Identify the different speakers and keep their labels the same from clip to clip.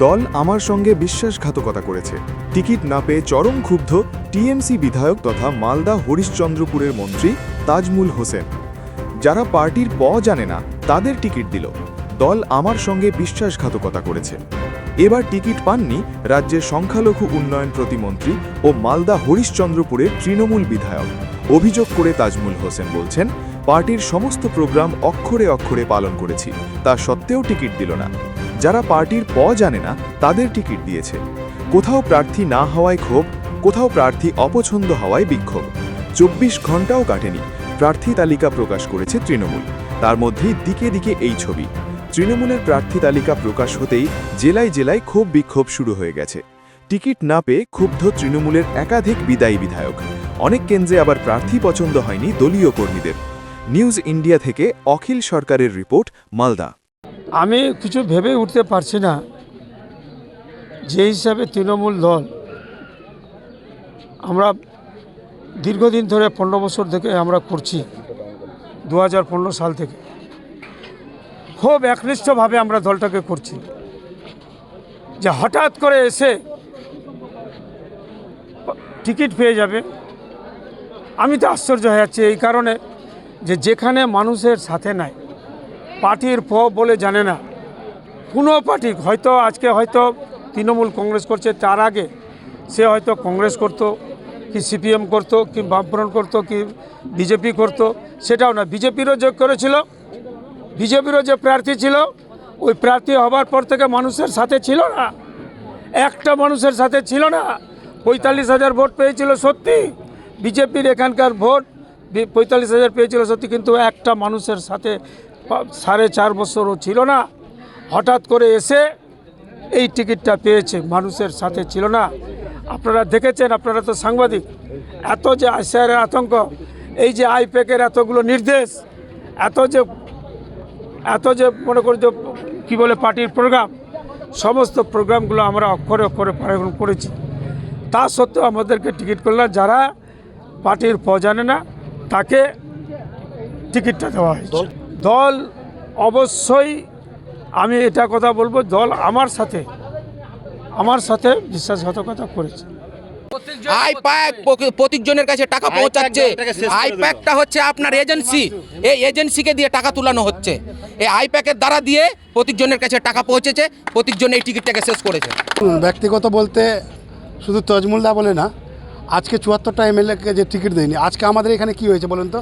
Speaker 1: দল আমার সঙ্গে বিশ্বাসঘাতকতা করেছে। টিকিট না পেয়ে চরম ক্ষুব্ধ টিএমসি বিধায়ক তথা মালদা হরিশ্চন্দ্রপুরের মন্ত্রী তাজমুল হোসেন। যারা পার্টির জানে না তাদের টিকিট দিল। দল আমার সঙ্গে বিশ্বাসঘাতকতা করেছে। এবার টিকিট পাননি রাজ্যের সংখ্যালঘু উন্নয়ন প্রতিমন্ত্রী ও মালদা হরিশ্চন্দ্রপুরের তৃণমূল বিধায়ক। অভিযোগ করে তাজমুল হোসেন বলছেন, পার্টির সমস্ত প্রোগ্রাম অক্ষরে অক্ষরে পালন করেছি, তা সত্ত্বেও টিকিট দিল না। যারা পার্টির জানে না তাদের টিকিট দিয়েছে। কোথাও প্রার্থী না হওয়ায় ক্ষোভ, কোথাও প্রার্থী অপছন্দ হওয়ায় বিক্ষোভ। 24 ঘন্টাও কাটেনি, প্রার্থী তালিকা প্রকাশ করেছে তৃণমূল। তার মধ্যেই দিকে দিকে এই ছবি। তৃণমূলের প্রার্থী তালিকা প্রকাশ হতেই জেলায় জেলায় ক্ষোভ বিক্ষোভ শুরু হয়ে গেছে। টিকিট না পেয়ে ক্ষুব্ধ তৃণমূলের একাধিক বিদায়ী বিধায়ক। অনেক কেন্দ্রে আবার প্রার্থী পছন্দ হয়নি দলীয় কর্মীদের। নিউজ ইন্ডিয়া থেকে অখিল সরকারের রিপোর্ট, মালদা।
Speaker 2: আমি কিছু ভেবে উঠতে পারছি না যে হিসাবে তৃণমূল দল আমরা দীর্ঘদিন ধরে 15 বছর থেকে আমরা করছি, 2015 সাল থেকে খুব একনিষ্ঠভাবে আমরা দলটাকে করছি, যে হঠাৎ করে এসে টিকিট পেয়ে যাবে। আমি তো আশ্চর্য হয়ে যাচ্ছি এই কারণে যে যেখানে মানুষের সাথে নাই, পার্টির বলে জানে না কোনো পার্টি, হয়তো আজকে হয়তো তৃণমূল কংগ্রেস করছে, তার আগে সে হয়তো কংগ্রেস করতো, কি সিপিএম করতো, কি বামফ্রন্ট করতো, কি বিজেপি করতো, সেটাও না। বিজেপিরও যোগ করেছিল, বিজেপিরও যে প্রার্থী ছিল ওই প্রার্থী হবার পর থেকে মানুষের সাথে ছিল না, একটা মানুষের সাথে ছিল না। 45,000 ভোট পেয়েছিল সত্যি, বিজেপির এখানকার ভোট 45,000 পেয়েছিল সত্যি, কিন্তু একটা মানুষের সাথে 4.5 বছরও ছিল না। হঠাৎ করে এসে এই টিকিটটা পেয়েছে, মানুষের সাথে ছিল না। আপনারা দেখেছেন, আপনারা তো সাংবাদিক, এত যে আইসিআরের আতঙ্ক, এই যে আইপ্যাকের এতগুলো নির্দেশ, এত যে মনে করি যে কী বলে পার্টির প্রোগ্রাম, সমস্ত প্রোগ্রামগুলো আমরা অক্ষরে অক্ষরে পালন করেছি। তা সত্ত্বেও আমাদেরকে টিকিট করলে যারা পার্টির জানে না তাকে টিকিটটা দেওয়া হয়েছে। দল অবশ্যই, আমি এটা কথা বলবো, দল আমার সাথে বিশ্বাসঘাতকতা করেছে।
Speaker 3: আইপ্যাক প্রত্যেকজনের কাছে টাকা পৌঁছাচ্ছে। আইপ্যাকটা হচ্ছে আপনার এজেন্সি, এই এজেন্সিকে দিয়ে টাকা তুলানো হচ্ছে। এই আইপ্যাকের দ্বারা দিয়ে প্রত্যেকজনের কাছে টাকা পৌঁছেছে, প্রত্যেকজন এই টিকিটটাকে শেষ করেছে।
Speaker 4: ব্যক্তিগত বলতে শুধু তাজমুলদা বলে না, আজকে 74টা এমএলএকে যে টিকিট দেয়নি, আজকে আমাদের এখানে কি হয়েছে বলুন তো,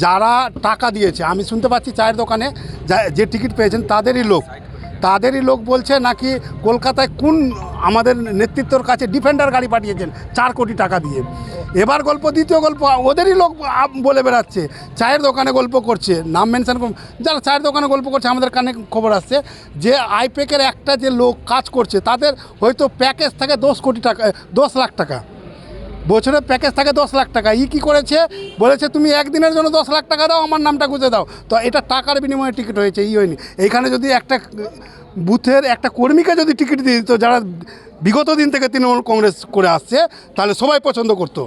Speaker 4: যারা টাকা দিয়েছে, আমি শুনতে পাচ্ছি চায়ের দোকানে যে টিকিট পেয়েছেন তাদেরই লোক বলছে নাকি কলকাতায় কোন আমাদের নেতৃত্বর কাছে ডিফেন্ডার গাড়ি পাঠিয়েছেন 4 কোটি টাকা দিয়ে। এবার গল্প, দ্বিতীয় গল্প ওদেরই লোক বলে বেড়াচ্ছে, চায়ের দোকানে গল্প করছে, নাম মেনশন যারা চায়ের দোকানে গল্প করছে, আমাদের কানে খবর আসছে যে আইপ্যাকের একটা যে লোক কাজ করছে তাদের হয়তো প্যাকেজ থাকে 10 লাখ টাকা, বছরের প্যাকেজ থাকে 10 লাখ টাকা। কি করেছে, বলেছে তুমি একদিনের জন্য 10 লাখ টাকা দাও, আমার নামটা গুঁজে দাও। তো এটা টাকার বিনিময়ে টিকিট হয়েছে, হয়নি। এইখানে যদি একটা বুথের একটা কর্মীকে যদি টিকিট দিয়ে দিত, যারা বিগত দিন থেকে তৃণমূল কংগ্রেস করে আসছে, তাহলে সবাই পছন্দ করতো।